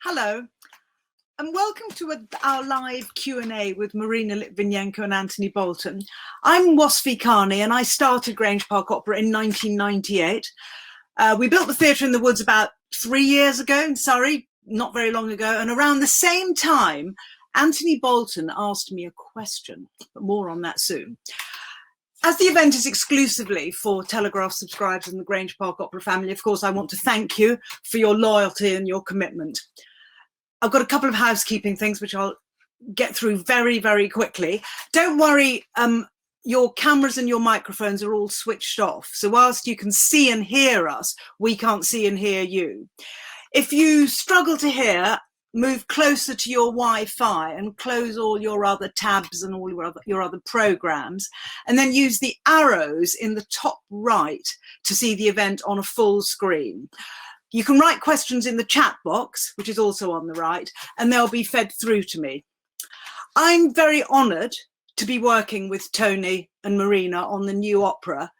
Hello, and welcome to our live Q&A with Marina Litvinenko and Anthony Bolton. I'm Wasfi Kani, and I started Grange Park Opera in 1998. We built the theatre in the woods about 3 years ago in Surrey, not very long ago, and around the same time, Anthony Bolton asked me a question, but more on that soon. As the event is exclusively for Telegraph subscribers in the Grange Park Opera family, of course, I want to thank you for your loyalty and your commitment. I've got a couple of housekeeping things which I'll get through very, very quickly. Don't worry, your cameras and your microphones are all switched off. So whilst you can see and hear us, we can't see and hear you. If you struggle to hear, move closer to your Wi-Fi and close all your other tabs and all your other programs, and then use the arrows in the top right to see the event on a full screen. You can write questions in the chat box, which is also on the right, and they'll be fed through to me. I'm very honoured to be working with Tony and Marina on the new opera.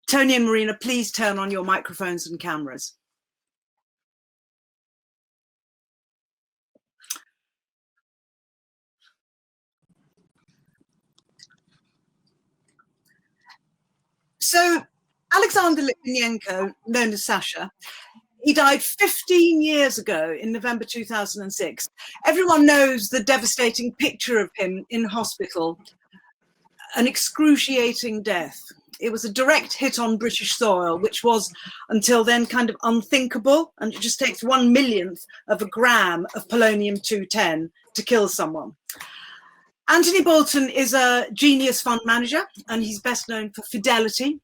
Tony and Marina, please turn on your microphones and cameras. So Alexander Litvinenko, known as Sasha, he died 15 years ago in November 2006. Everyone knows the devastating picture of him in hospital, an excruciating death. It was a direct hit on British soil, which was until then kind of unthinkable, and it just takes 1/1,000,000th of a gram of polonium-210 to kill someone. Anthony Bolton is a genius fund manager, and he's best known for fidelity.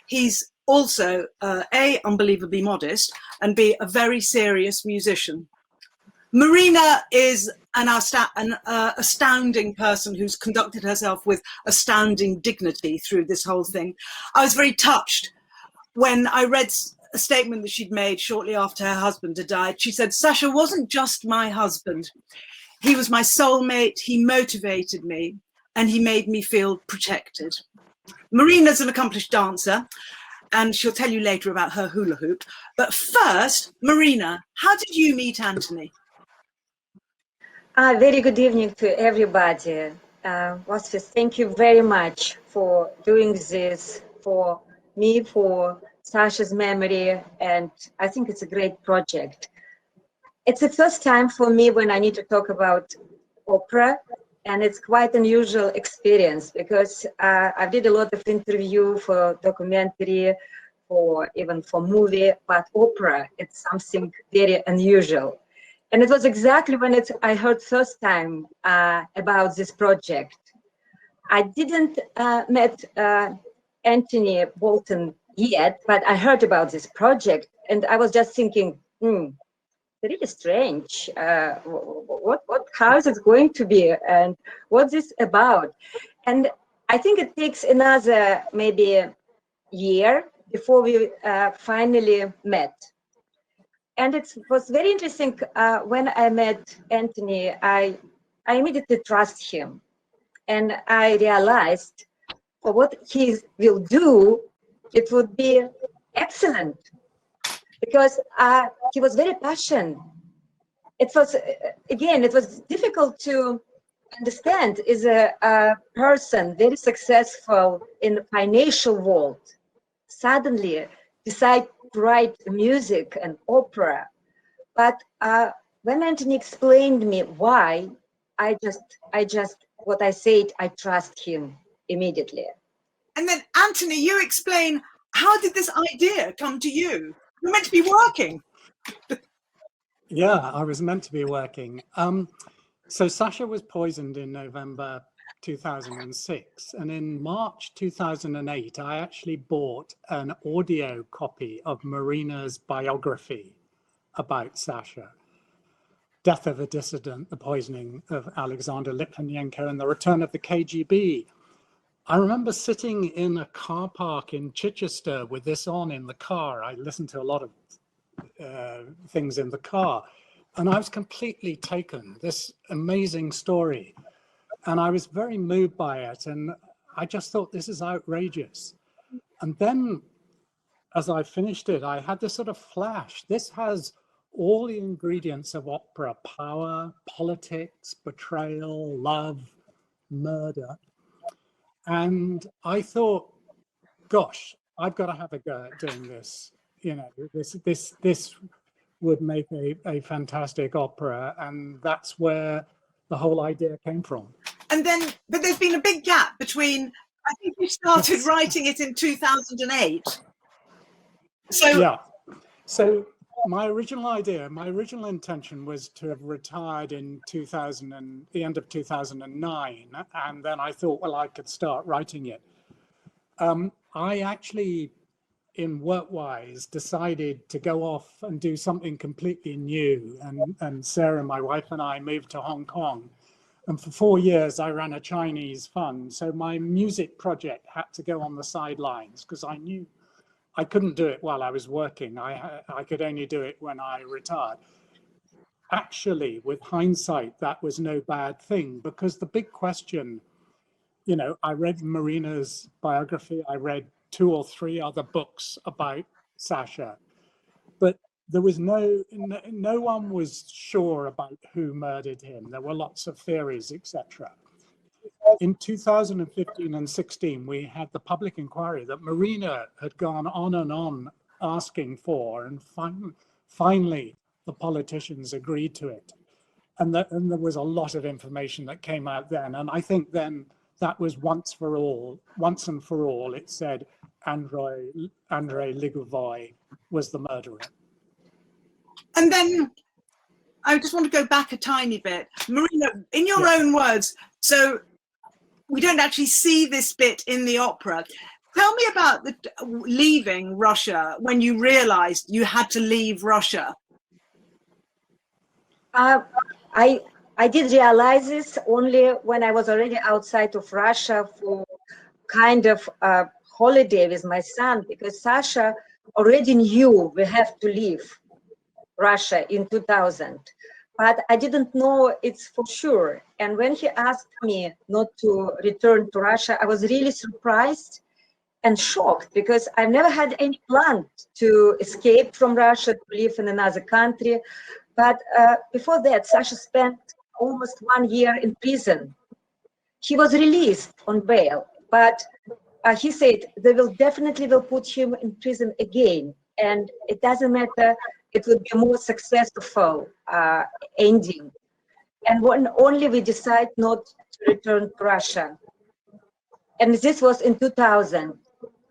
He's also A, unbelievably modest, and B, a very serious musician. Marina is an astounding person who's conducted herself with astounding dignity through this whole thing. I was very touched when I read a statement that she'd made shortly after her husband had died. She said, "Sasha wasn't just my husband. He was my soulmate, he motivated me, and he made me feel protected." Marina's an accomplished dancer, and she'll tell you later about her hula hoop. But first, Marina, how did you meet Anthony? Very good evening to everybody. Wasfi, thank you very much for doing this for me, for Sasha's memory, and I think it's a great project. It's the first time for me when I need to talk about opera, and it's quite an unusual experience because I did a lot of interview for documentary, even for movie, but opera, it's something very unusual. And it was exactly when I heard first time about this project. I didn't met Anthony Bolton yet, but I heard about this project, and I was just thinking, really strange. How is it going to be, and what's this about? And I think it takes another maybe year before we finally met. And it was very interesting when I met Anthony. I immediately trust him, and I realized for what he will do, it would be excellent. Because he was very passionate. It was, again, it was difficult to understand is a person very successful in the financial world suddenly decide to write music and opera. But when Anthony explained me why, I just, what I said, I trust him immediately. And then Anthony, you explain, how did this idea come to you? You're meant to be working. Yeah, I was meant to be working. So Sasha was poisoned in November 2006. And in March 2008, I actually bought an audio copy of Marina's biography about Sasha. Death of a Dissident, the Poisoning of Alexander Litvinenko, and the Return of the KGB. I remember sitting in a car park in Chichester with this on in the car. I listened to a lot of things in the car, and I was completely taken, this amazing story. And I was very moved by it, and I just thought, this is outrageous. And then, as I finished it, I had this sort of flash. This has all the ingredients of opera: power, politics, betrayal, love, murder. And I thought, gosh, I've got to have a go at doing this. You know, this would make a fantastic opera, and that's where the whole idea came from. And then, but there's been a big gap between, I think you started writing it in 2008. So yeah. So my original intention was to have retired in the end of 2009. And then I thought, well, I could start writing it. I actually, in work-wise, decided to go off and do something completely new. And Sarah, my wife, and I moved to Hong Kong. And for 4 years, I ran a Chinese fund. So my music project had to go on the sidelines because I knew I couldn't do it while I was working. I could only do it when I retired. Actually, with hindsight, that was no bad thing, because the big question, you know, I read Marina's biography, I read 2 or 3 other books about Sasha, but there was no one was sure about who murdered him. There were lots of theories, etc. In 2015 and 16, we had the public inquiry that Marina had gone on and on asking for, and finally the politicians agreed to it. And there was a lot of information that came out then. And I think then that was once and for all, it said Andrei Ligovoy was the murderer. And then I just want to go back a tiny bit. Marina, in your own words, so we don't actually see this bit in the opera. Tell me about leaving Russia when you realized you had to leave Russia. I did realize this only when I was already outside of Russia for kind of a holiday with my son, because Sasha already knew we have to leave Russia in 2000, but I didn't know it's for sure. And when he asked me not to return to Russia, I was really surprised and shocked, because I've never had any plan to escape from Russia, to live in another country. But before that, Sasha spent almost 1 year in prison. He was released on bail, but he said they will definitely put him in prison again. And it doesn't matter, it will be a more successful ending. And when only we decide not to return to Russia. And this was in 2000.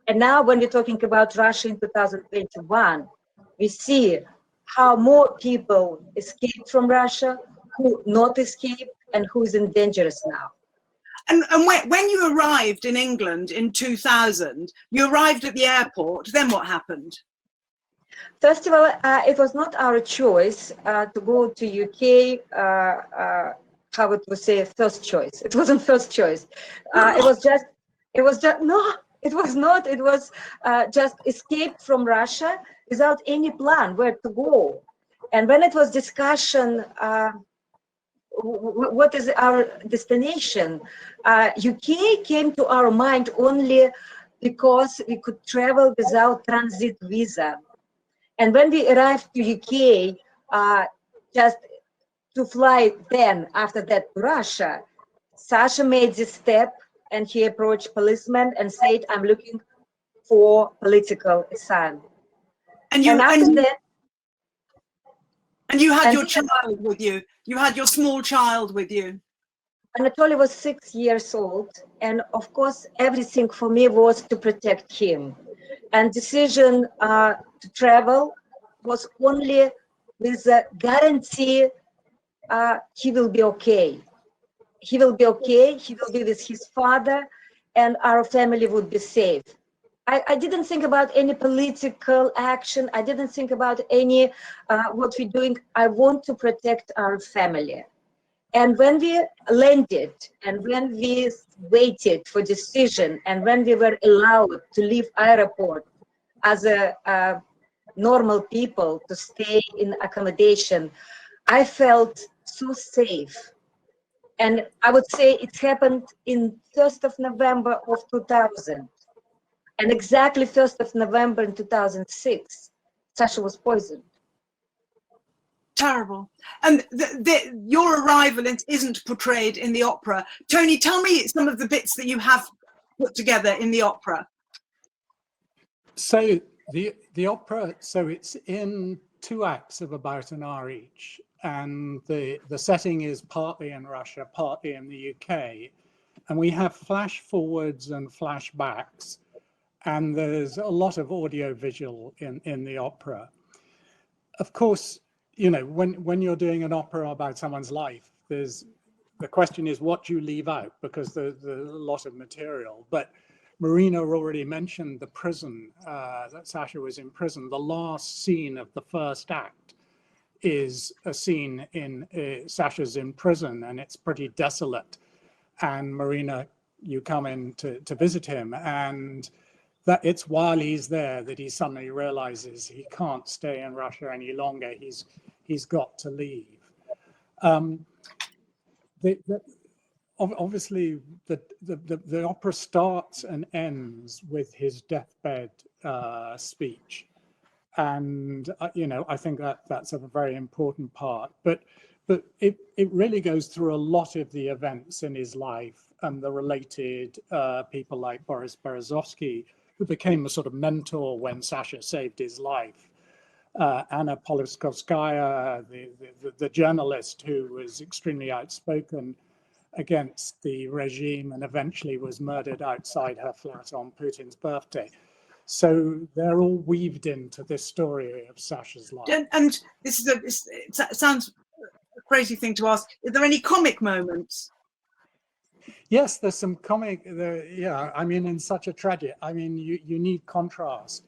And now when we're talking about Russia in 2021, we see how more people escaped from Russia, who not escaped, and who is in danger now. And when you arrived in England in 2000, you arrived at the airport, then what happened? First of all, it was not our choice to go to UK, how would we say, first choice. It wasn't first choice. It was just escape from Russia without any plan where to go. And when it was discussion, what is our destination, UK came to our mind only because we could travel without transit visa. And when we arrived to UK, just to fly then after that to Russia, Sasha made this step, and he approached policemen and said, "I'm looking for political asylum." And you had your child with you. You had your small child with you. Anatoly was 6 years old, and of course, everything for me was to protect him. And decision to travel was only with the guarantee he will be okay. He will be okay, he will be with his father, and our family would be safe. I didn't think about any political action. I didn't think about any what we're doing. I want to protect our family. And when we landed, and when we waited for decision, and when we were allowed to leave airport as a normal people to stay in accommodation, I felt so safe. And I would say it happened in 1st of November of 2000. And exactly 1st of November in 2006, Sasha was poisoned. Terrible. And your arrival isn't portrayed in the opera. Tony, tell me some of the bits that you have put together in the opera. So the opera, so it's in 2 acts of about an hour each, and the setting is partly in Russia, partly in the UK, and we have flash forwards and flashbacks, and there's a lot of audio visual in the opera. Of course, you know, when you're doing an opera about someone's life, the question is what do you leave out, because there's a lot of material. But Marina already mentioned the prison, that Sasha was in prison. The last scene of the first act is a scene in Sasha's in prison, and it's pretty desolate. And Marina, you come in to visit him, and that it's while he's there that he suddenly realizes he can't stay in Russia any longer. He's got to leave. Obviously, the opera starts and ends with his deathbed speech, and you know, I think that's a very important part. But it really goes through a lot of the events in his life and the related people like Boris Berezovsky, who became a sort of mentor when Sasha saved his life. Anna Politkovskaya, the journalist who was extremely outspoken against the regime and eventually was murdered outside her flat on Putin's birthday. So they're all weaved into this story of Sasha's life. And this is it sounds a crazy thing to ask. Are there any comic moments? Yes, there's some comic. Yeah, I mean, in such a tragedy, I mean, you need contrast.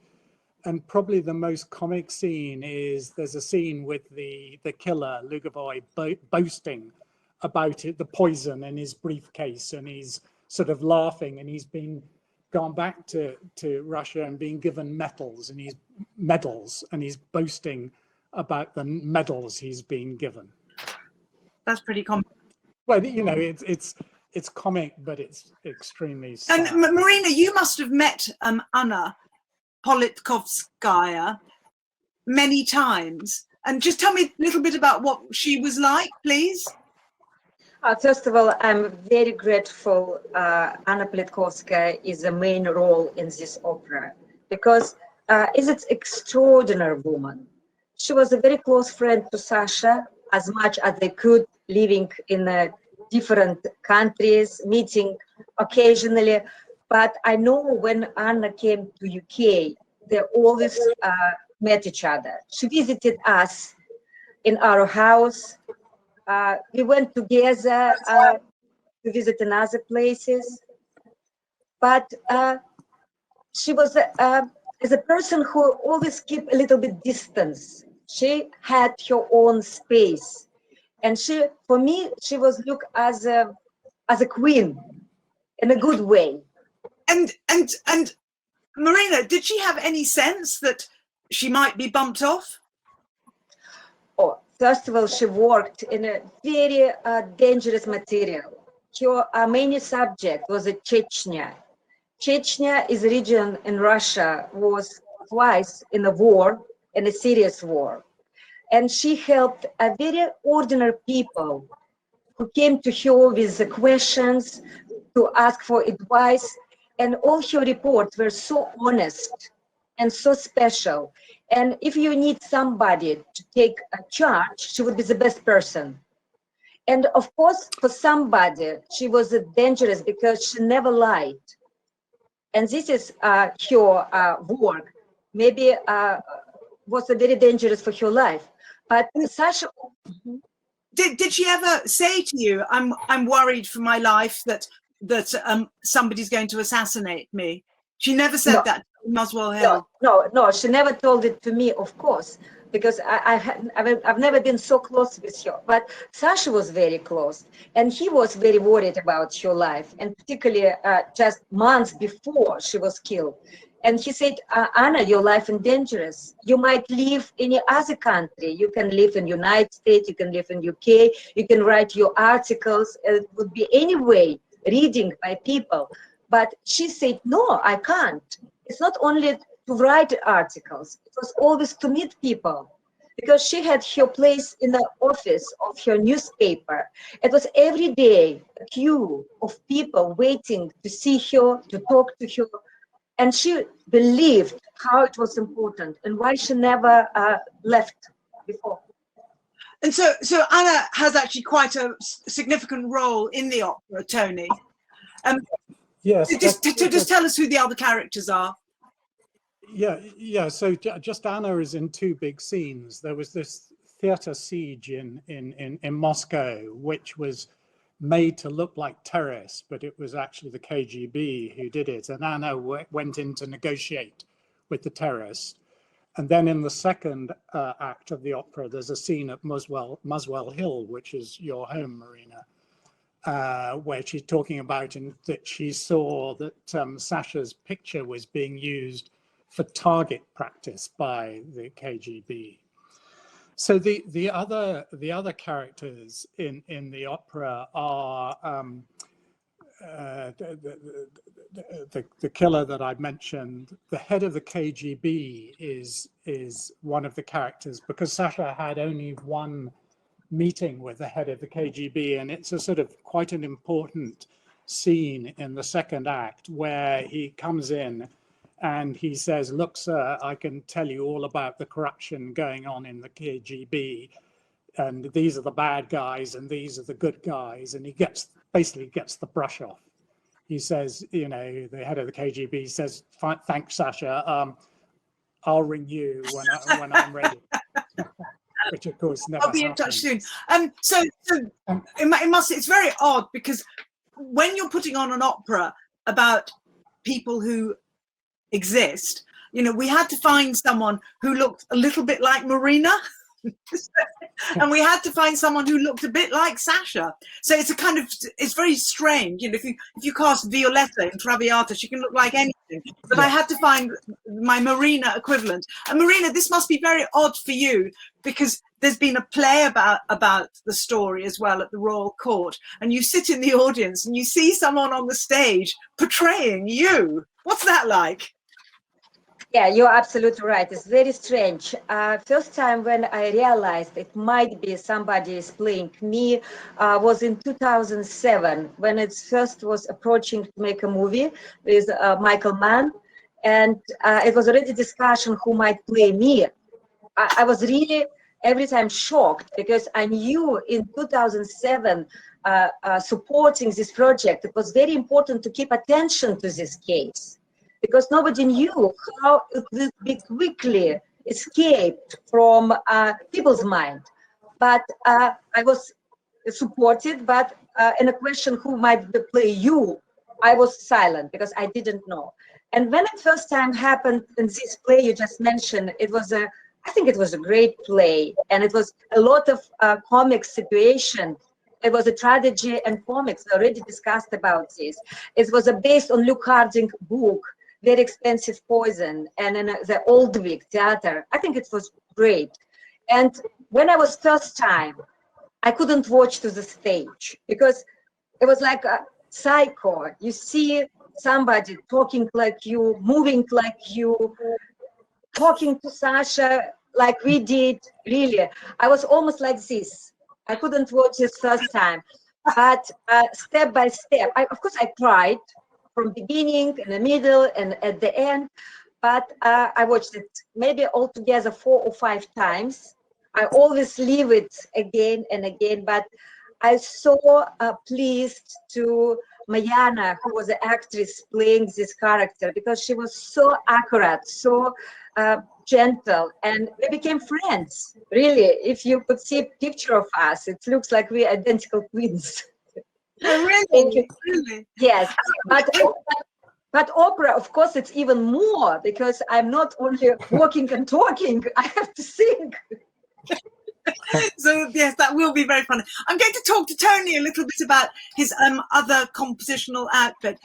And probably the most comic scene is there's a scene with the killer, Lugovoy, boasting about it, the poison in his briefcase, and he's sort of laughing, and he's gone back to Russia and being given medals, and he's boasting about the medals he's been given. That's pretty comic. Well, you know, it's comic, but it's extremely sad. And Marina, you must have met Anna Politkovskaya many times, and just tell me a little bit about what she was like, please. First of all, I'm very grateful Anna Politkovskaya is the main role in this opera, because is an extraordinary woman. She was a very close friend to Sasha, as much as they could, living in different countries, meeting occasionally. But I know when Anna came to UK, they always met each other. She visited us in our house. We went together to visit in other places. But she was as a person who always kept a little bit distance. She had her own space. And she, for me, she was looked as a queen in a good way. And Marina, did she have any sense that she might be bumped off? Oh, first of all, she worked in a very dangerous material. Her main subject was Chechnya. Chechnya is a region in Russia, was twice in a war, in a serious war. And she helped a very ordinary people who came to her with questions, to ask for advice. And all her reports were so honest and so special. And if you need somebody to take a charge, she would be the best person. And of course, for somebody, she was dangerous because she never lied. And this is her work. Maybe was very dangerous for her life. But Sasha, did she ever say to you, "I'm worried for my life that somebody's going to assassinate me"? She never said No. that to Muswell Hill. No, she never told it to me, of course, because I've never been so close with her. But Sasha was very close, and he was very worried about her life, and particularly just months before she was killed. And he said, Anna, your life is dangerous. You might live in any other country. You can live in United States, you can live in UK, you can write your articles. It would be anyway reading by people. But she said, no, I can't. It's not only to write articles. It was always to meet people. because she had her place in the office of her newspaper. It was every day a queue of people waiting to see her, to talk to her. And she believed how it was important and why she never left before. And so Anna has actually quite a significant role in the opera, Tony. Yes. Just tell us who the other characters are. Yeah. So just Anna is in two big scenes. There was this theater siege in Moscow, which was made to look like terrorists, but it was actually the KGB who did it. And Anna went in to negotiate with the terrorists. And then in the second act of the opera, there's a scene at Muswell Hill, which is your home, Marina, where she's talking about that she saw that Sasha's picture was being used for target practice by the KGB. So the other characters in the opera are the killer that I mentioned. The head of the KGB is one of the characters, because Sasha had only one meeting with the head of the KGB, and it's a sort of quite an important scene in the second act where he comes in and he says, "Look, sir, I can tell you all about the corruption going on in the KGB, and these are the bad guys and these are the good guys." And he basically gets the brush off. He says, the head of the KGB says, "Thanks, Sasha. I'll ring you when I'm ready." Which of course never I'll be in touch soon. It's very odd, because when you're putting on an opera about people who exist, we had to find someone who looked a little bit like Marina. And we had to find someone who looked a bit like Sasha. So it's very strange. If you cast Violetta in Traviata, she can look like anything. But I had to find my Marina equivalent. And Marina, this must be very odd for you, because there's been a play about the story as well at the Royal Court. And you sit in the audience and you see someone on the stage portraying you. What's that like? Yeah, you're absolutely right. It's very strange. First time when I realized it might be somebody is playing me was in 2007, when it first was approaching to make a movie with Michael Mann. And it was already discussion who might play me. I was really every time shocked, because I knew in 2007, supporting this project, it was very important to keep attention to this case, because nobody knew how it will be quickly escaped from people's mind. But I was supported, but in a question who might play you, I was silent, because I didn't know. And when it first time happened in this play you just mentioned, I think it was a great play, and it was a lot of comic situation. It was a tragedy and comics. We already discussed about this. It was based on Luke Harding's book, Very Expensive Poison, and in the Oldwick Theater. I think it was great. And when I was first time, I couldn't watch to the stage, because it was like a psycho. You see somebody talking like you, moving like you, talking to Sasha like we did. Really, I was almost like this. I couldn't watch this first time, but step by step, of course I tried from beginning, in the middle, and at the end, but I watched it maybe altogether 4 or 5 times. I always leave it again and again, but I so pleased to Mayana, who was the actress playing this character, because she was so accurate, so gentle, and we became friends. Really, if you could see a picture of us, it looks like we're identical twins. Oh, really? Thank you. Really? Yes, but opera, of course, it's even more, because I'm not only walking and talking, I have to sing. So yes, that will be very fun. I'm going to talk to Tony a little bit about his other compositional output.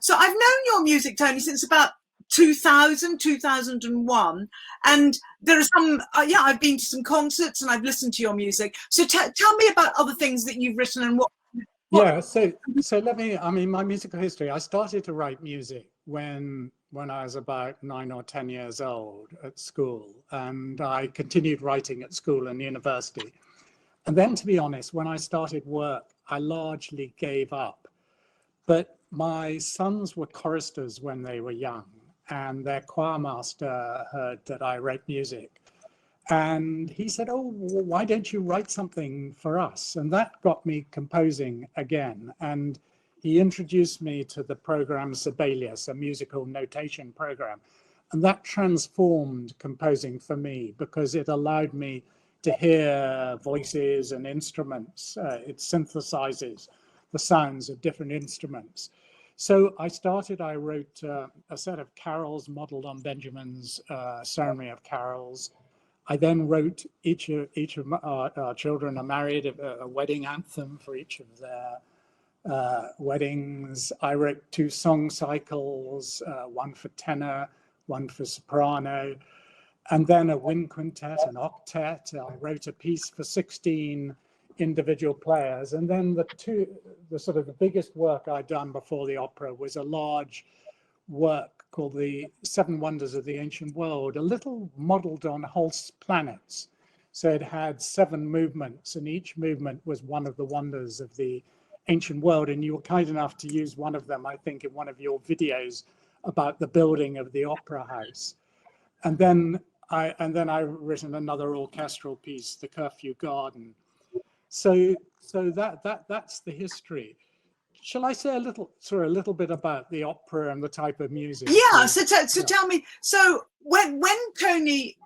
So I've known your music, Tony, since about 2000, 2001, and there are some I've been to some concerts and I've listened to your music. So tell me about other things that you've written and what. Yeah, so my musical history, I started to write music when when I was about 9 or 10 years old at school, and I continued writing at school and university. And then, to be honest, when I started work, I largely gave up. But my sons were choristers when they were young, and their choir master heard that I wrote music. And he said, "Oh, well, why don't you write something for us?" And that got me composing again. And he introduced me to the program Sibelius, a musical notation program. And that transformed composing for me because it allowed me to hear voices and instruments. It synthesizes the sounds of different instruments. So I wrote a set of carols modeled on Benjamin's Ceremony of Carols. I then wrote each of our children are married, a wedding anthem for each of their weddings. I wrote 2 song cycles, one for tenor, one for soprano, and then a wind quintet, an octet. I wrote a piece for 16 individual players. And then the biggest work I'd done before the opera was a large work called the 7 Wonders of the Ancient World, a little modeled on Holst's planets. So it had 7 movements, and each movement was one of the wonders of the ancient world. And you were kind enough to use one of them, I think, in one of your videos about the building of the opera house. And then I've written another orchestral piece, The Curfew Garden. So that's the history. Shall I say a little bit about the opera and the type of music? Yeah. So tell me. So when Tony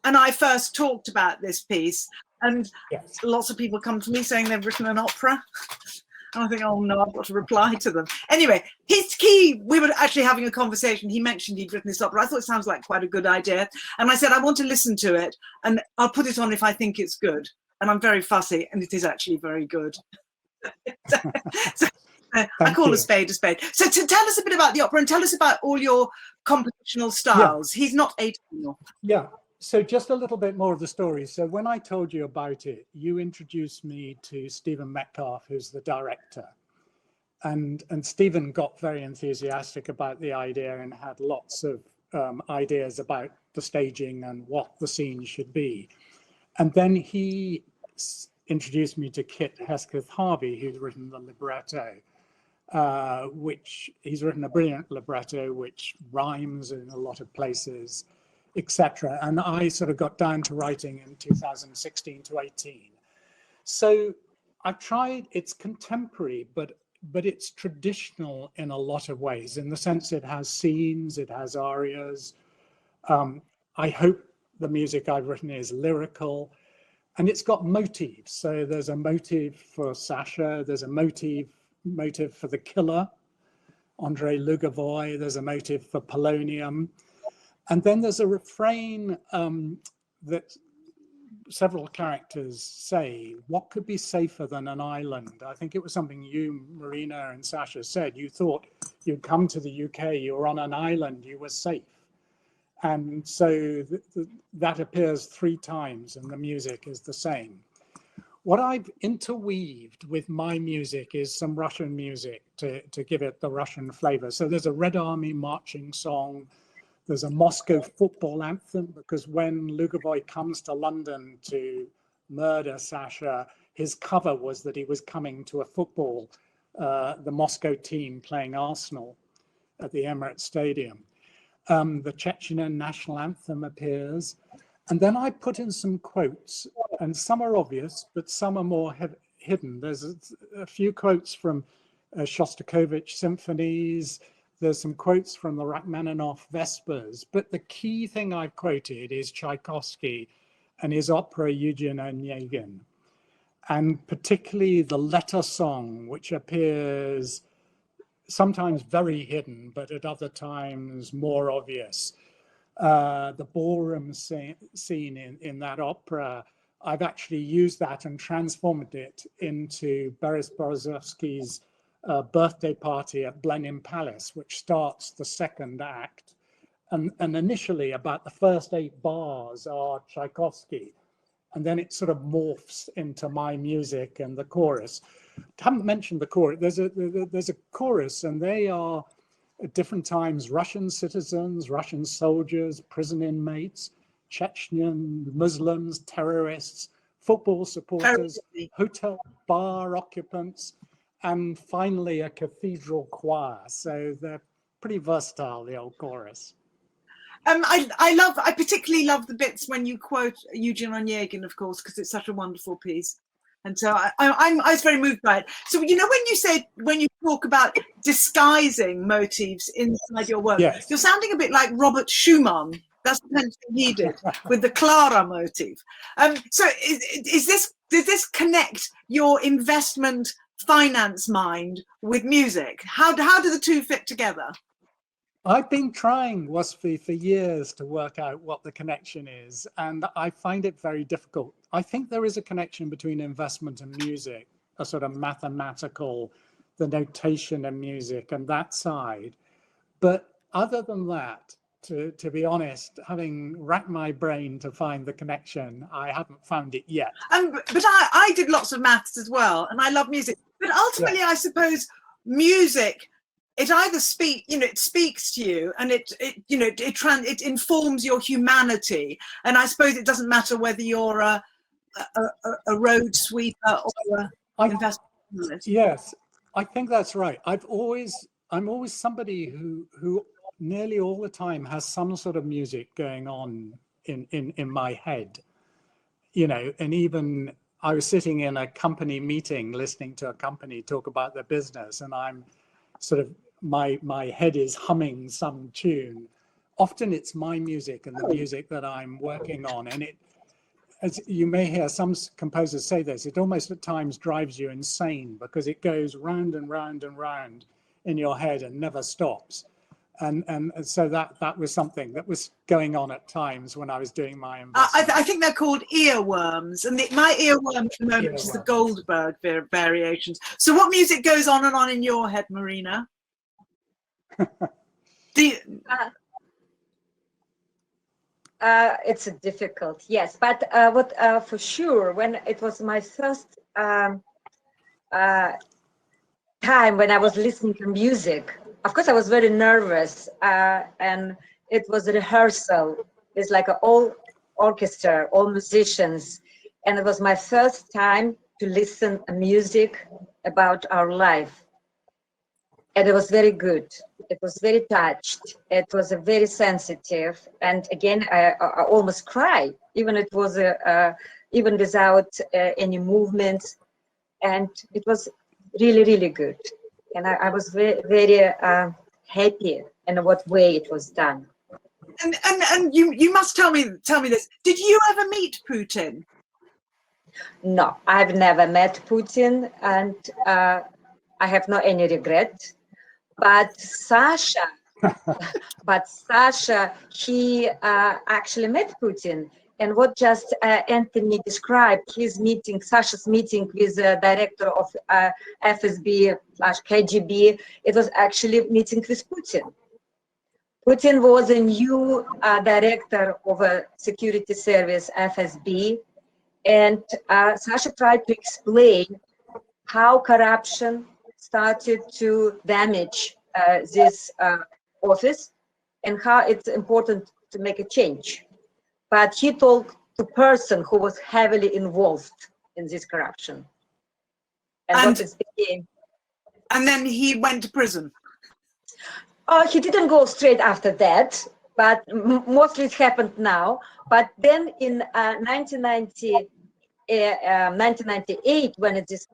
and I first talked about this piece, and yes, lots of people come to me saying they've written an opera, and I think, oh no, I've got to reply to them. Anyway, we were actually having a conversation. He mentioned he'd written this opera. I thought it sounds like quite a good idea, and I said I want to listen to it, and I'll put it on if I think it's good. And I'm very fussy, and it is actually very good. So, I call a spade a spade. So to tell us a bit about the opera and tell us about all your compositional styles. Yeah. He's not 8 anymore. Yeah. So just a little bit more of the story. So when I told you about it, you introduced me to Stephen Metcalfe, who's the director. And Stephen got very enthusiastic about the idea and had lots of ideas about the staging and what the scene should be. And then he introduced me to Kit Hesketh Harvey, who's written the libretto, which he's written a brilliant libretto, which rhymes in a lot of places, etc. And I sort of got down to writing in 2016 to 18. So I've tried, it's contemporary, but it's traditional in a lot of ways, in the sense it has scenes, it has arias. I hope the music I've written is lyrical, and it's got motifs. So there's a motive for Sasha, there's a motive for the killer, Andrei Lugovoy, there's a motive for polonium. And then there's a refrain that several characters say, what could be safer than an island? I think it was something you, Marina and Sasha said. You thought you'd come to the UK, you were on an island, you were safe. And so that appears 3 times and the music is the same. What I've interweaved with my music is some Russian music to give it the Russian flavor. So there's a Red Army marching song. There's a Moscow football anthem, because when Lugovoy comes to London to murder Sasha, his cover was that he was coming to a football, the Moscow team playing Arsenal at the Emirates Stadium. The Chechen national anthem appears. And then I put in some quotes, and some are obvious, but some are more hidden. There's a few quotes from Shostakovich symphonies. There's some quotes from the Rachmaninoff Vespers. But the key thing I've quoted is Tchaikovsky and his opera Eugen Onegin, and particularly the letter song, which appears sometimes very hidden, but at other times more obvious. The ballroom scene in that opera, I've actually used that and transformed it into Boris Berezovsky's birthday party at Blenheim Palace, which starts the 2nd act. And initially about the first 8 bars are Tchaikovsky, and then it sort of morphs into my music and the chorus. I haven't mentioned the chorus. There's a chorus, and they are at different times, Russian citizens, Russian soldiers, prison inmates, Chechen Muslims, terrorists, football supporters, hotel bar occupants, and finally a cathedral choir. So they're pretty versatile, the old chorus. I particularly love the bits when you quote Eugene Onegin, of course, because it's such a wonderful piece. And so I was very moved by it. So, you know, when you talk about disguising motifs inside your work, yes, you're sounding a bit like Robert Schumann. That's the kind of thing he did with the Clara motif. So did this connect your investment finance mind with music? How do the two fit together? I've been trying, Wasfi, for years to work out what the connection is, and I find it very difficult. I think there is a connection between investment and music, a sort of mathematical, the notation of music and that side. But other than that, to be honest, having racked my brain to find the connection, I haven't found it yet. But I did lots of maths as well, and I love music. But ultimately, yeah. I suppose music, it either it speaks to you, and it informs your humanity. And I suppose it doesn't matter whether you're a road sweeper or an investment. Yes, I think that's right. I'm always somebody who nearly all the time has some sort of music going on in my head, you know. And even I was sitting in a company meeting listening to a company talk about their business, and I'm sort of my head is humming some tune. Often it's my music and the music that I'm working on, and it, as you may hear some composers say this, it almost at times drives you insane because it goes round and round and round in your head and never stops. And so that was something that was going on at times when I was doing my investment. I think they're called earworms, and my earworm at the moment is the Goldberg variations. So what music goes on and on in your head, Marina? It's difficult, yes, but what for sure, when it was my first time when I was listening to music, of course I was very nervous, and it was a rehearsal. It's like an all orchestra, all musicians, and it was my first time to listen to music about our life, and it was very good. It was very touched. It was a very sensitive, and again, I almost cried. Even it was even without any movement, and it was really, really good. And I was very, very happy in what way it was done. And you must tell me this. Did you ever meet Putin? No, I've never met Putin, and I have no any regret. But Sasha, he actually met Putin. And what just Anthony described, his meeting, Sasha's meeting with the director of FSB/KGB, it was actually meeting with Putin. Putin was a new director of a security service, FSB, and Sasha tried to explain how corruption started to damage this office and how it's important to make a change. But he told the person who was heavily involved in this corruption. And then he went to prison. He didn't go straight after that, but mostly it happened now. But then in 1998, when it is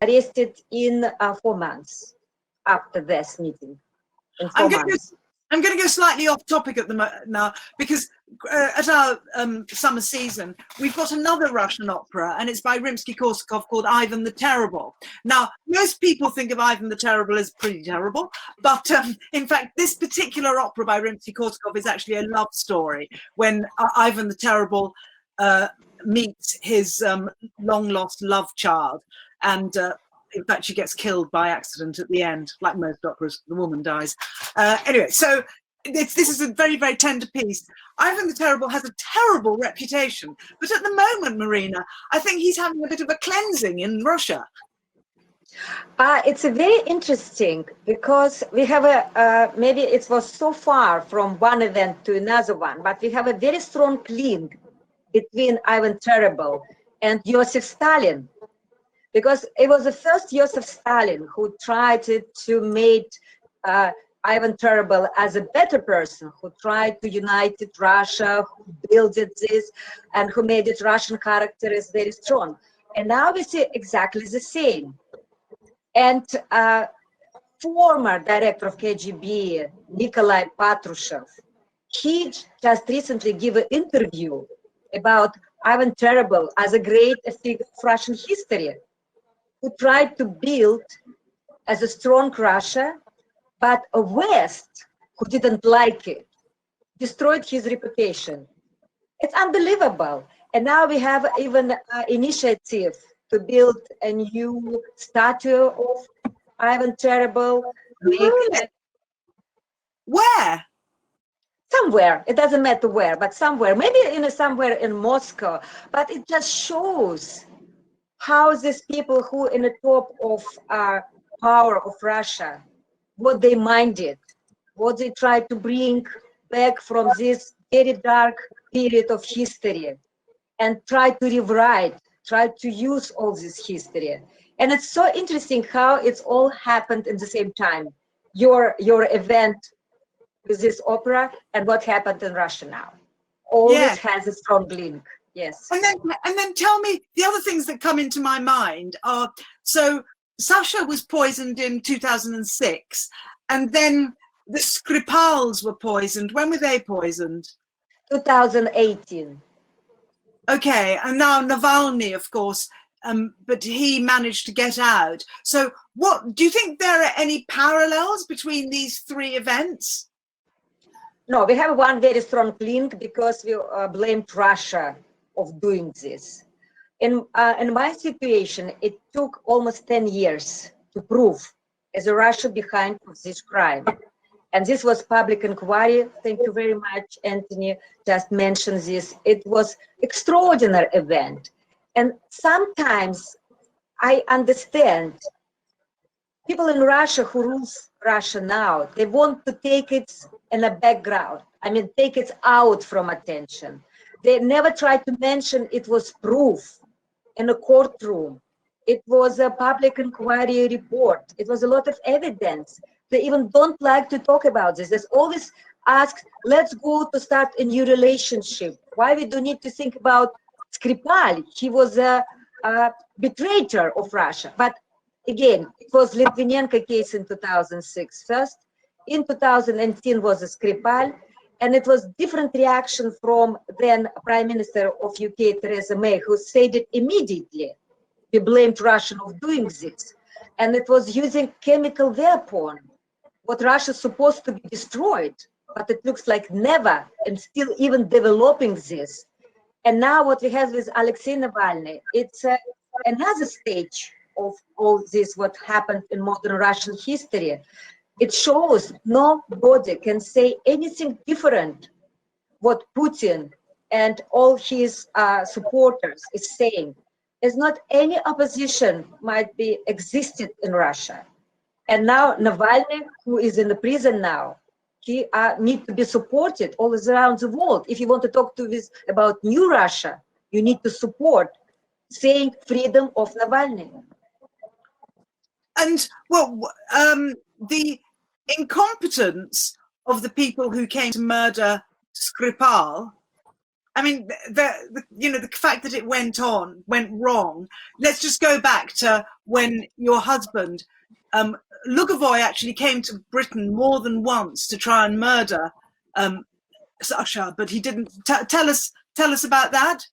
arrested in 4 months after this meeting. In 4 months. I'm going to go slightly off topic at the now, because at our summer season, we've got another Russian opera, and it's by Rimsky-Korsakov called Ivan the Terrible. Now, most people think of Ivan the Terrible as pretty terrible, but in fact, this particular opera by Rimsky-Korsakov is actually a love story when Ivan the Terrible meets his long-lost love child, and in fact, she gets killed by accident at the end, like most operas, the woman dies. Anyway, so this is a very, very tender piece. Ivan the Terrible has a terrible reputation, but at the moment, Marina, I think he's having a bit of a cleansing in Russia. It's a very interesting because we have a, maybe it was so far from one event to another one, but we have a very strong link between Ivan Terrible and Joseph Stalin, because it was the first Joseph Stalin who tried to make Ivan Terrible as a better person, who tried to unite Russia, who built this, and who made it Russian character is very strong. And now we see exactly the same. And former director of KGB, Nikolai Patrushev, he just recently gave an interview about Ivan Terrible as a great figure of Russian history, who tried to build as a strong Russia, but a West who didn't like it, destroyed his reputation. It's unbelievable. And now we have even an initiative to build a new statue of Ivan Terrible. Where? Somewhere, it doesn't matter where, but somewhere, maybe somewhere in Moscow. But it just shows how these people who in the top of power of Russia, what they minded, what they tried to bring back from this very dark period of history, and try to rewrite, try to use all this history. And it's so interesting how it's all happened at the same time. Your event with this opera and what happened in Russia now. All this has a strong link. Yes. And then tell me, the other things that come into my mind are, so Sasha was poisoned in 2006, and then the Skripals were poisoned. When were they poisoned? 2018. Okay, and now Navalny, of course, but he managed to get out. So what, do you think there are any parallels between these three events? No, we have one very strong link because we blamed Russia of doing this. In my situation, it took almost 10 years to prove as a Russia behind this crime. And this was public inquiry. Thank you very much, Anthony, just mentioned this. It was extraordinary event. And sometimes I understand people in Russia who rules Russia now, they want to take it in a background. I mean, take it out from attention. They never tried to mention it was proof in a courtroom. It was a public inquiry report. It was a lot of evidence. They even don't like to talk about this. There's always asked, let's go to start a new relationship. Why we don't need to think about Skripal? He was a betrayer of Russia. But again, it was Litvinenko case in 2006 first. In 2010 was a Skripal, and it was different reaction from then Prime Minister of UK, Theresa May, who said it immediately. We blamed Russia of doing this. And it was using chemical weapon. What Russia is supposed to be destroyed, but it looks like never, and still even developing this. And now what we have with Alexei Navalny, it's another stage of all this, what happened in modern Russian history. It shows nobody can say anything different what Putin and all his supporters is saying. There's not any opposition might be existed in Russia. And now Navalny, who is in the prison now, he needs to be supported all around the world. If you want to talk to this about new Russia, you need to support saying freedom of Navalny. And well, the incompetence of the people who came to murder Skripal, I mean, the fact that it went wrong. Let's just go back to when your husband, Lugovoy, actually came to Britain more than once to try and murder Sasha, but he didn't. Tell us about that.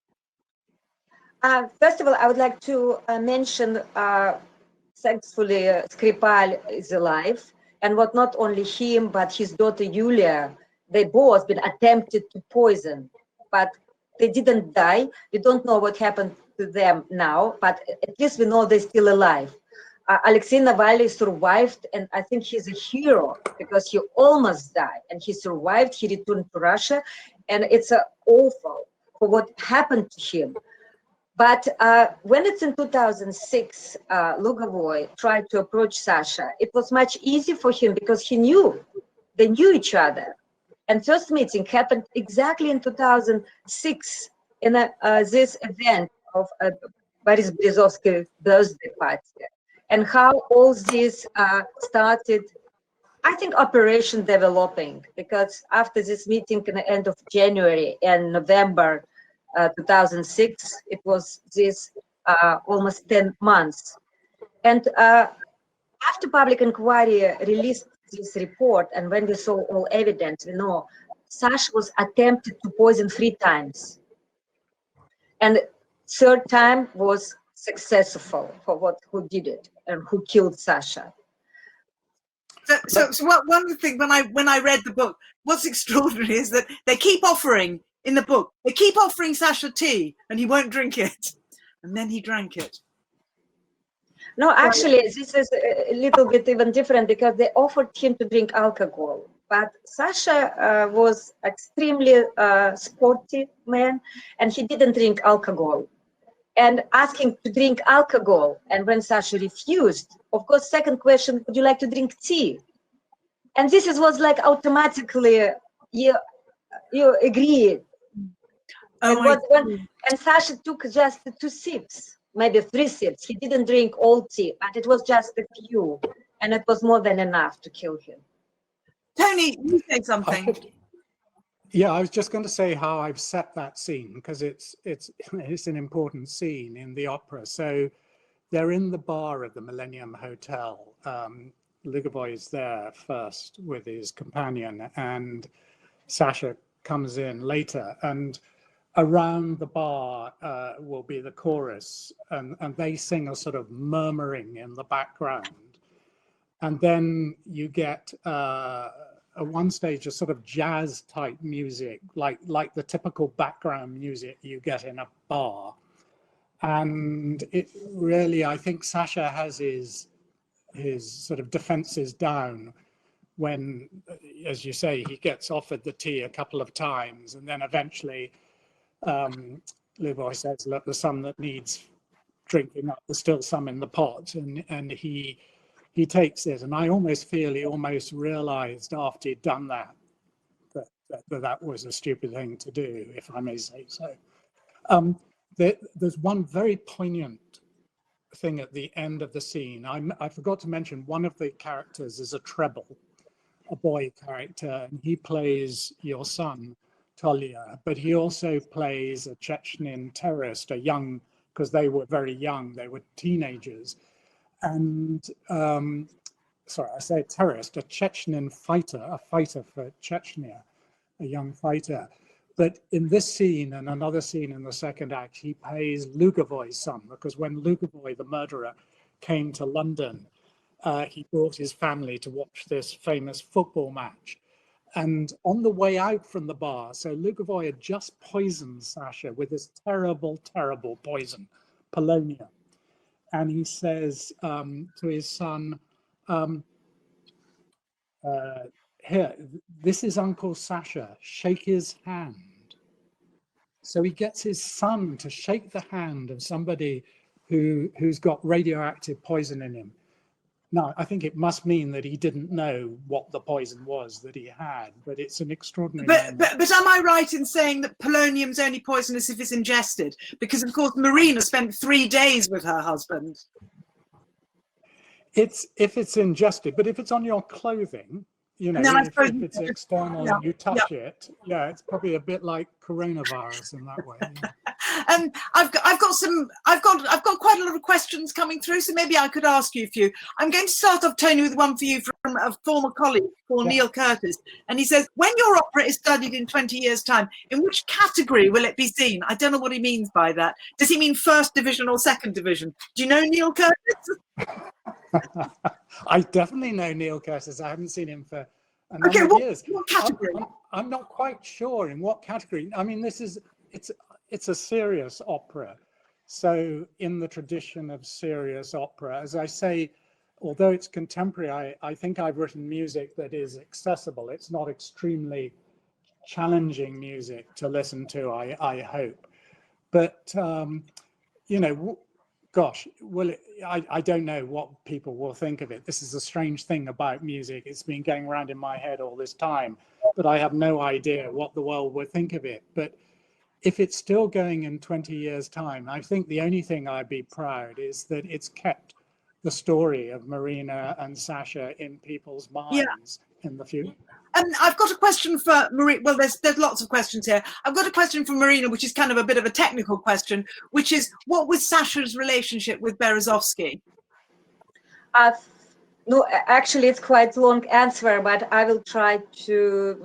First of all, I would like to mention, thankfully, Skripal is alive, and what not only him, but his daughter Yulia, they both been attempted to poison, but they didn't die. We don't know what happened to them now, but at least we know they're still alive. Alexei Navalny survived, and I think he's a hero because he almost died, and he survived. He returned to Russia, and it's awful for what happened to him. But when it's in 2006, Lugovoy tried to approach Sasha. It was much easier for him because they knew each other. And first meeting happened exactly in 2006 in this event of Boris Berezovsky's birthday party. And how all this started, I think, operation developing, because after this meeting in the end of January and November 2006, it was this almost 10 months. And after public inquiry released this report, and when we saw all evidence, we know Sasha was attempted to poison 3 times. And third time was successful for who did it and who killed Sasha. So one of the things when I read the book, what's extraordinary is that they keep offering in the book, they keep offering Sasha tea and he won't drink it. And then he drank it. No, actually, this is a little bit even different because they offered him to drink alcohol. But Sasha was extremely sporty man, and he didn't drink alcohol. And asking to drink alcohol, and when Sasha refused, of course, second question, would you like to drink tea? And this was like automatically, you agree. And Sasha took just 2 sips, maybe 3 sips. He didn't drink all tea, but it was just a few, and it was more than enough to kill him. Tony, you say something. Yeah, I was just going to say how I've set that scene, because it's an important scene in the opera. So they're in the bar of the Millennium Hotel. Lugovoy is there first with his companion, and Sasha comes in later. And around the bar will be the chorus, and they sing a sort of murmuring in the background. And then you get at one stage a sort of jazz type music, like the typical background music you get in a bar. And it really, I think Sasha has his sort of defenses down when, as you say, he gets offered the tea a couple of times, and then eventually Lugovoy says, look, there's some that needs drinking up, there's still some in the pot, and he takes it. And I almost feel he almost realized after he'd done that was a stupid thing to do, if I may say so. There's one very poignant thing at the end of the scene. I forgot to mention one of the characters is a treble, a boy character, and he plays your son, Tolya, but he also plays a Chechen terrorist, because they were very young, they were teenagers. And sorry, I say terrorist, a Chechen fighter, a fighter for Chechnya, a young fighter. But in this scene and another scene in the second act, he plays Lugovoy's son, because when Lugovoy, the murderer, came to London, he brought his family to watch this famous football match. And on the way out from the bar, so Lugovoy had just poisoned Sasha with this terrible, terrible poison, polonium. And he says to his son, here, this is Uncle Sasha, shake his hand. So he gets his son to shake the hand of somebody who's got radioactive poison in him. Now, I think it must mean that he didn't know what the poison was that he had, but it's an extraordinary moment. But am I right in saying that polonium's only poisonous if it's ingested? Because, of course, Marina spent 3 days with her husband. It's if it's ingested, but if it's on your clothing, you know, if it's external and you touch it, yeah, it's probably a bit like coronavirus in that way. And I've got quite a lot of questions coming through, so maybe I could ask you a few. I'm going to start off, Tony, with one for you from a former colleague called Neil Curtis, and he says, when your opera is studied in 20 years' time, in which category will it be seen? I don't know what he means by that. Does he mean first division or second division? Do you know Neil Curtis? I definitely know Neil Curtis. I haven't seen him for a number of years. What category? I'm not quite sure in what category. I mean, it's a serious opera. So in the tradition of serious opera, as I say, although it's contemporary, I think I've written music that is accessible. It's not extremely challenging music to listen to, I hope. But you know, gosh, well, I don't know what people will think of it. This is a strange thing about music. It's been going around in my head all this time, but I have no idea what the world would think of it. But if it's still going in 20 years' time, I think the only thing I'd be proud is that it's kept the story of Marina and Sasha in people's minds in the future. And I've got a question for Marina. Well, there's lots of questions here. I've got a question for Marina, which is kind of a bit of a technical question, which is, what was Sasha's relationship with Berezovsky? No, actually, it's quite a long answer, but I will try to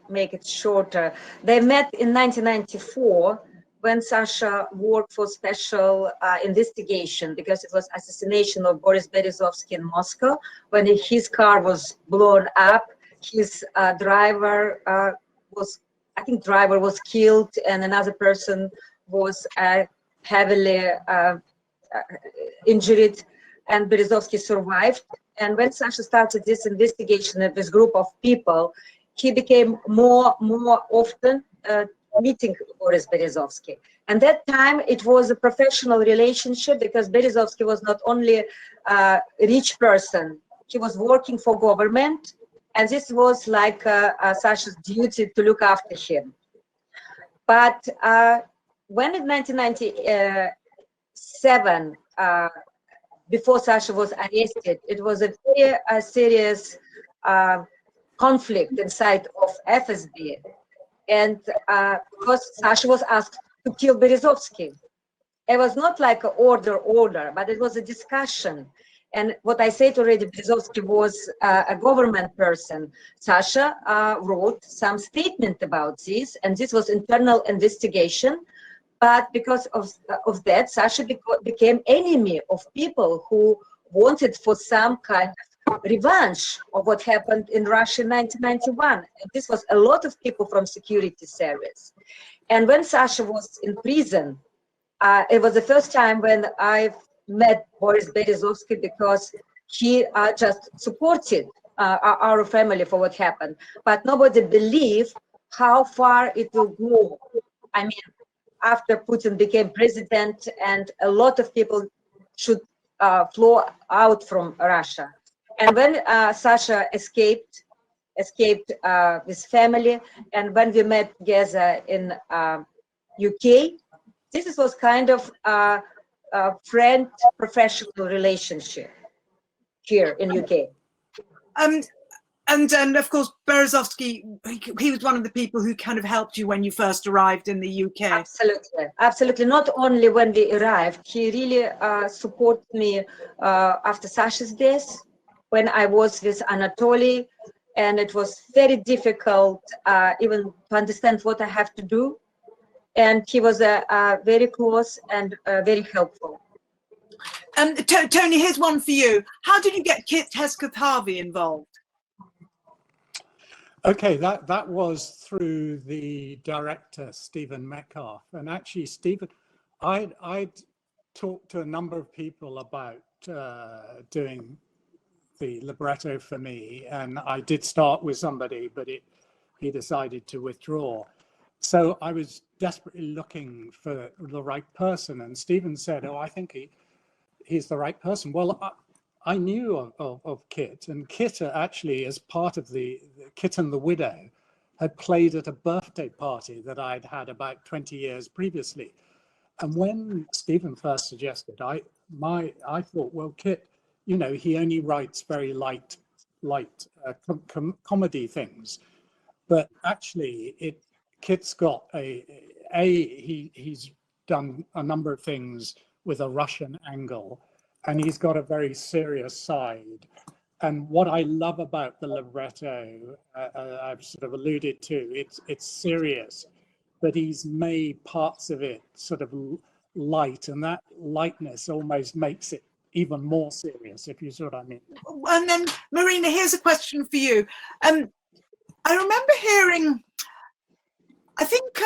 make it shorter. They met in 1994 when Sasha worked for special investigation, because it was assassination of Boris Berezovsky in Moscow. When his car was blown up, his driver was killed, and another person was heavily injured, and Berezovsky survived. And when Sasha started this investigation of this group of people, he became more often meeting Boris Berezovsky. And that time it was a professional relationship, because Berezovsky was not only a rich person, he was working for government, and this was like Sasha's duty to look after him. But when in 1997, before Sasha was arrested, it was a very serious conflict inside of FSB. And because Sasha was asked to kill Berezovsky. It was not like an order, but it was a discussion. And what I said already, Berezovsky was a government person. Sasha wrote some statement about this, and this was internal investigation. But because of that, Sasha became enemy of people who wanted for some kind of revenge of what happened in Russia in 1991. And this was a lot of people from security service. And when Sasha was in prison, it was the first time when I met Boris Berezovsky, because he just supported our family for what happened. But nobody believed how far it will go. I mean, after Putin became president, and a lot of people should flow out from Russia. And when Sasha escaped with family, and when we met together in UK, this was kind of a friend professional relationship here in UK. And of course, Berezovsky, he was one of the people who kind of helped you when you first arrived in the UK. Absolutely. Not only when we arrived, he really supported me after Sasha's death, when I was with Anatoly, and it was very difficult even to understand what I have to do. And he was very close and very helpful. Tony, here's one for you. How did you get Kit Hesketh-Harvey involved? Okay, that was through the director, Stephen Metcalf. And actually, Stephen, I'd talked to a number of people about doing the libretto for me. And I did start with somebody, but he decided to withdraw. So I was desperately looking for the right person. And Stephen said, oh, I think he's the right person. Well, I knew of Kit, and Kit actually, as part of the Kit and the Widow, had played at a birthday party that I'd had about 20 years previously. And when Stephen first suggested, I thought, well, Kit, you know, he only writes very light comedy things, but actually, Kit's got he's done a number of things with a Russian angle, and he's got a very serious side. And what I love about the libretto, I've sort of alluded to, it's serious, but he's made parts of it sort of light, and that lightness almost makes it even more serious, if you see what I mean. And then, Marina, here's a question for you. I remember hearing, I think,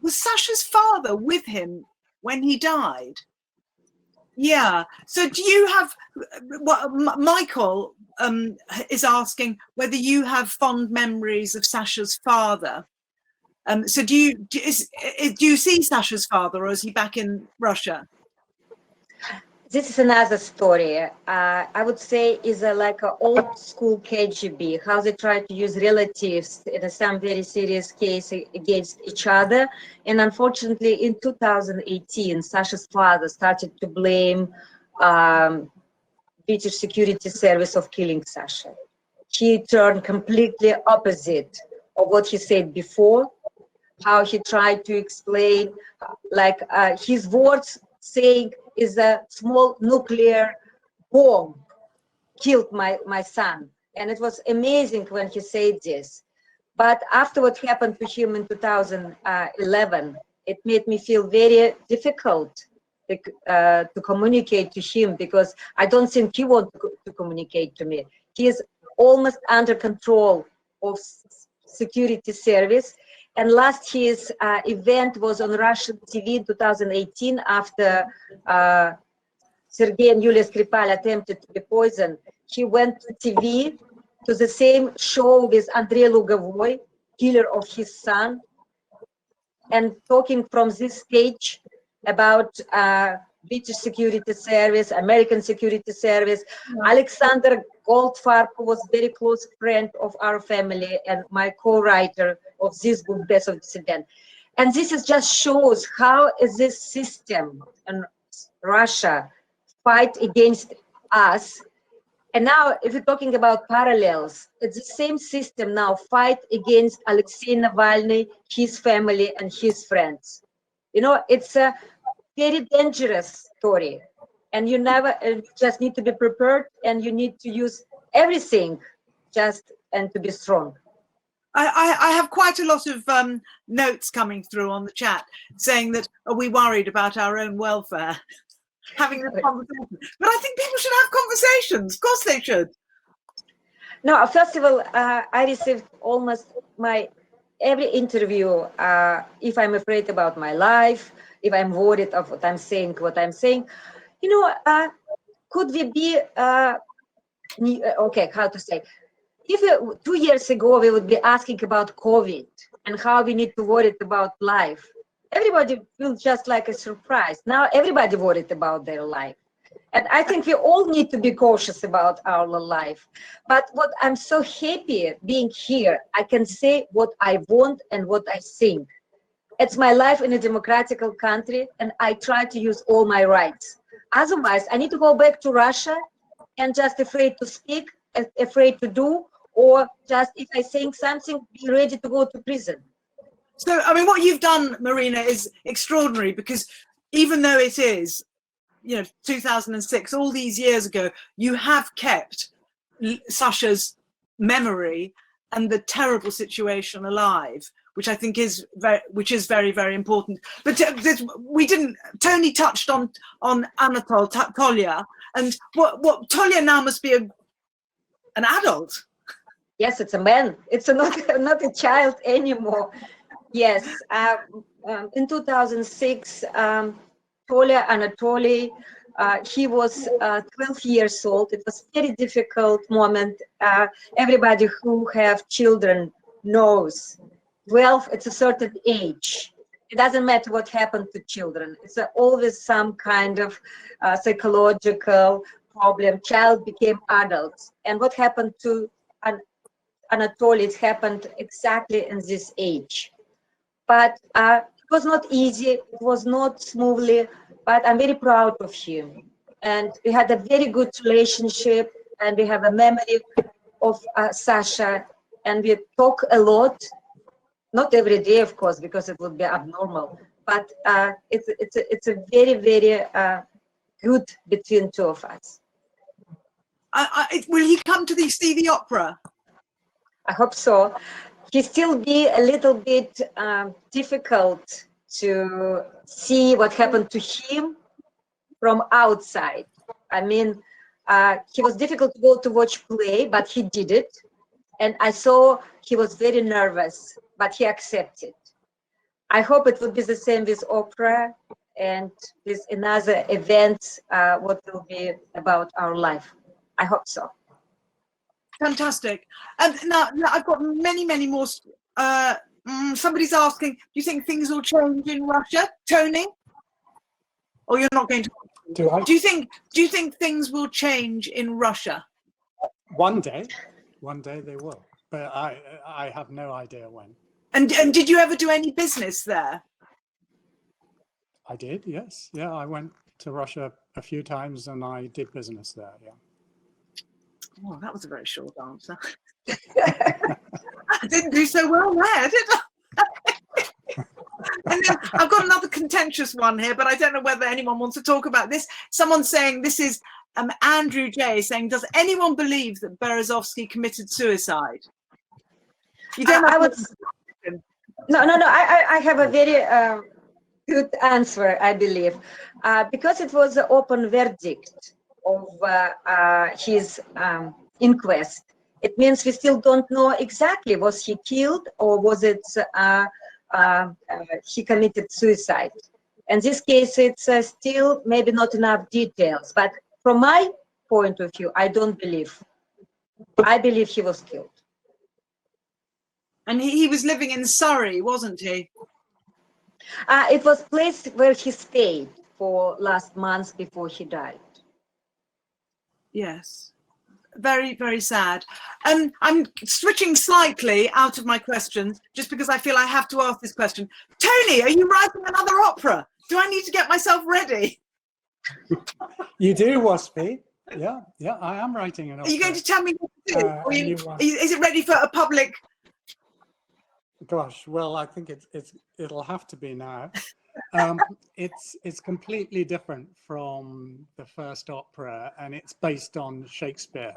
was Sasha's father with him when he died? Yeah. So do you have, Michael is asking whether you have fond memories of Sasha's father. So do you see Sasha's father, or is he back in Russia? this is another story. I would say is like an old school KGB, how they try to use relatives in some very serious case against each other. And unfortunately, in 2018, Sasha's father started to blame British security service of killing Sasha. He turned completely opposite of what he said before, how he tried to explain, like his words saying is a small nuclear bomb killed my son. And it was amazing when he said this. But after what happened to him in 2011, it made me feel very difficult to communicate to him, because I don't think he wants to communicate to me. He is almost under control of security service. And last his event was on Russian TV in 2018 after Sergei and Yulia Skripal attempted to be poisoned. He went to TV to the same show with Andrei Lugovoy, killer of his son, and talking from this stage about British security service, American security service. Alexander Goldfarb, who was very close friend of our family and my co-writer of this book, Death of Dissident. And this is just shows how is this system in Russia fight against us. And now, if you're talking about parallels, it's the same system now fight against Alexei Navalny, his family, and his friends. You know, it's a very dangerous story, and you never just need to be prepared, and you need to use everything and to be strong. I have quite a lot of notes coming through on the chat saying that, are we worried about our own welfare? Having this conversation. But I think people should have conversations. Of course they should. No, first of all, I received almost every interview, if I'm afraid about my life, if I'm worried of what I'm saying. You know, could we be, okay, how to say, if 2 years ago we would be asking about COVID and how we need to worry about life, everybody feels just like a surprise. Now everybody worried about their life. And I think we all need to be cautious about our life. But what I'm so happy being here, I can say what I want and what I think. It's my life in a democratic country, and I try to use all my rights. Otherwise, I need to go back to Russia and just afraid to speak, afraid to do, or just if I saying something, be ready to go to prison. So, I mean, what you've done, Marina, is extraordinary, because even though it is, 2006, all these years ago, you have kept Sasha's memory and the terrible situation alive, which I think is very, very important. But Tony touched on Anatol Tolya, and what Tolya now must be an adult. Yes, it's a man. It's not a child anymore. Yes, in 2006, Tolya Anatoly, he was 12 years old. It was a very difficult moment. Everybody who have children knows 12, it's a certain age. It doesn't matter what happened to children. It's always some kind of psychological problem. Child became adults. And what happened to Anatoly, it happened exactly in this age. But it was not easy, it was not smoothly, but I'm very proud of him. And we had a very good relationship, and we have a memory of Sasha, and we talk a lot, not every day, of course, because it would be abnormal, but it's a very, very good between two of us. Will he come to see the opera? I hope so. He still be a little bit difficult to see what happened to him from outside. I mean, he was difficult to go to watch play, but he did it. And I saw he was very nervous, but he accepted. I hope it will be the same with opera and with another event, what will be about our life. I hope so. Fantastic. And now I've got many more. Somebody's asking, do you think things will change in Russia, Tony? Or you're not going to? Do I? Do you think things will change in Russia? One day they will, but I have no idea when. And did you ever do any business there? I did, yes. Yeah, I went to Russia a few times and I did business there, yeah. Oh, that was a very short answer. I didn't do so well there, did I? And then I've got another contentious one here, but I don't know whether anyone wants to talk about this. Someone's saying, this is Andrew J saying, does anyone believe that Berezovsky committed suicide? You don't I would. No. I have a very good answer, I believe, because it was an open verdict of his inquest. It means we still don't know exactly, was he killed or was it he committed suicide. In this case, it's still maybe not enough details, but from my point of view, I don't believe. I believe he was killed. And he was living in Surrey, wasn't he? It was place where he stayed for last month before he died. Yes. Very, very sad. I'm switching slightly out of my questions just because I feel I have to ask this question. Tony, are you writing another opera? Do I need to get myself ready? You do, Wasfi. Yeah, I am writing an opera. Are you going to tell me what to do? Is it ready for a public? Gosh, well, I think it'll have to be now. It's completely different from the first opera, and it's based on Shakespeare.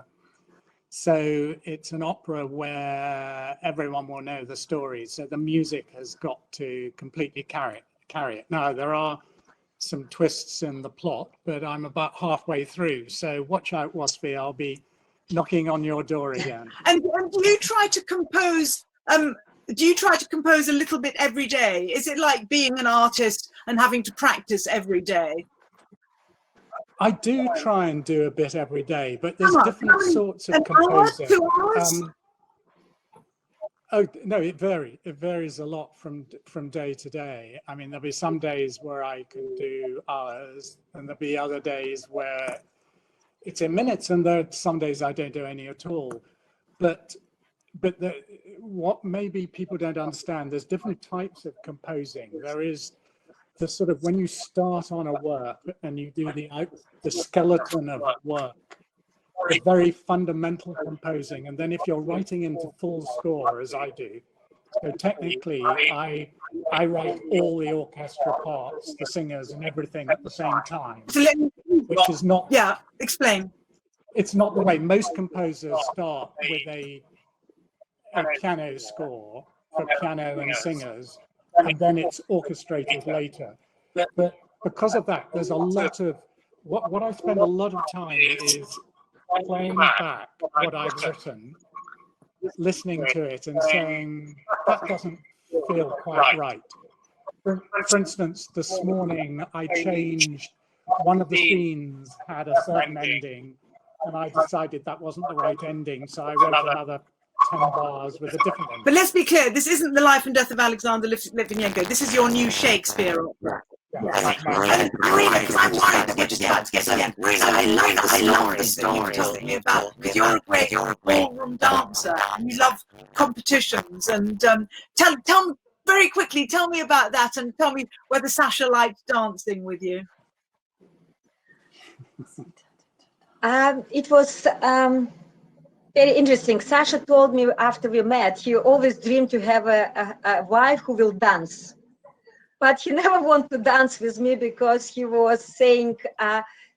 So it's an opera where everyone will know the story. So the music has got to completely carry it. Now, there are some twists in the plot, but I'm about halfway through. So watch out, Wasfi. I'll be knocking on your door again. And do you try to compose? Do you try to compose a little bit every day? Is it like being an artist and having to practice every day? I do try and do a bit every day, but there's different sorts of composing. 2 hours? Oh no, it varies. It varies a lot from day to day. I mean, there'll be some days where I can do hours, and there'll be other days where it's in minutes, and there are some days I don't do any at all. But what maybe people don't understand, there's different types of composing. There is the sort of, when you start on a work and you do the skeleton of work, the very fundamental composing, and then if you're writing into full score, as I do, so technically I write all the orchestra parts, the singers and everything at the same time, which is not... Yeah, explain. It's not the way most composers start with a piano score for piano and singers, and then it's orchestrated later. But because of that, there's a lot of what I spend a lot of time is playing back what I've written, listening to it and saying that doesn't feel quite right. For instance, this morning I changed one of the scenes, had a certain ending, and I decided that wasn't the right ending, so I wrote another 10 bars with a different ending. But let's be clear, this isn't the life and death of Alexander Litvinenko. This is your new Shakespeare opera. Marina, I'm wanting to get to again. Marina, I love the stories that you told me. You're a great ballroom dancer, and you love competitions. And tell me very quickly, tell me about that, and tell me whether Sasha liked dancing with you. It was very interesting. Sasha told me after we met, he always dreamed to have a wife who will dance. But he never wanted to dance with me because he was saying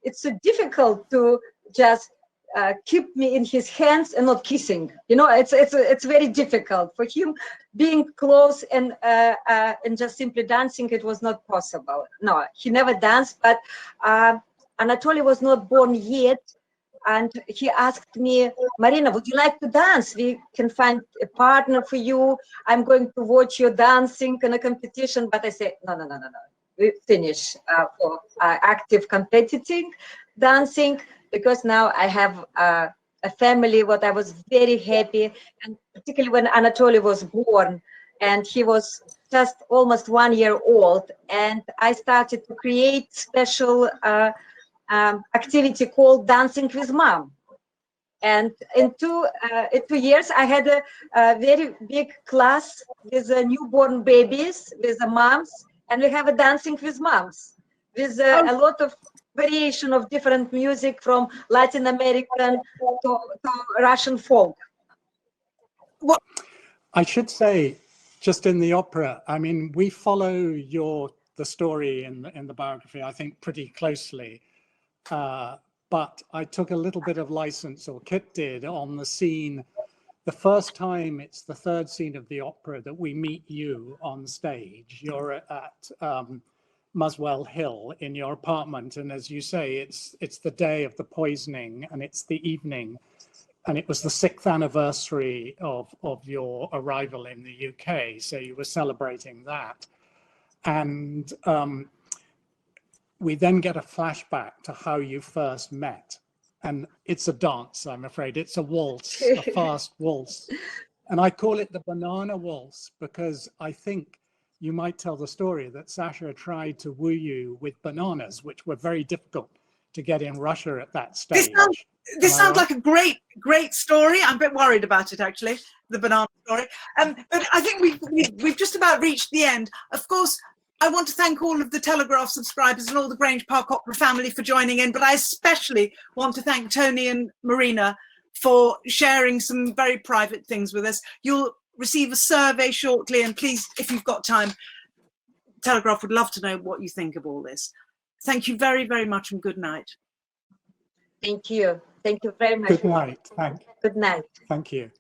it's so difficult to just keep me in his hands and not kissing. You know, it's very difficult for him. Being close and just simply dancing, it was not possible. No, he never danced. But Anatoly was not born yet. And he asked me, Marina, would you like to dance? We can find a partner for you. I'm going to watch you dancing in a competition. But I said, no. We finish for active competitive dancing, because now I have a family. What I was very happy, and particularly when Anatoly was born, and he was just almost 1 year old, and I started to create special activity called Dancing with Mom. And in 2 years, I had a very big class with newborn babies, with the moms, and we have a Dancing with Moms, with a lot of variation of different music from Latin American to Russian folk. What? I should say, just in the opera, I mean, we follow the story in the biography, I think, pretty closely. But I took a little bit of license, or Kit did, on the scene. The first time, it's the third scene of the opera that we meet you on stage. You're at Muswell Hill in your apartment, and as you say, it's the day of the poisoning, and it's the evening, and it was the 6th anniversary of your arrival in the UK, so you were celebrating that. And we then get a flashback to how you first met. And it's a dance, I'm afraid. It's a waltz, a fast waltz. And I call it the banana waltz because I think you might tell the story that Sasha tried to woo you with bananas, which were very difficult to get in Russia at that stage. This sounds like a great story. I'm a bit worried about it, actually, the banana story. But I think we've just about reached the end. Of course, I want to thank all of the Telegraph subscribers and all the Grange Park Opera family for joining in, but I especially want to thank Tony and Marina for sharing some very private things with us. You'll receive a survey shortly, and please, if you've got time, Telegraph would love to know what you think of all this. Thank you very, very much, and good night. Thank you. Thank you very much. Good night. Good night. Thank you.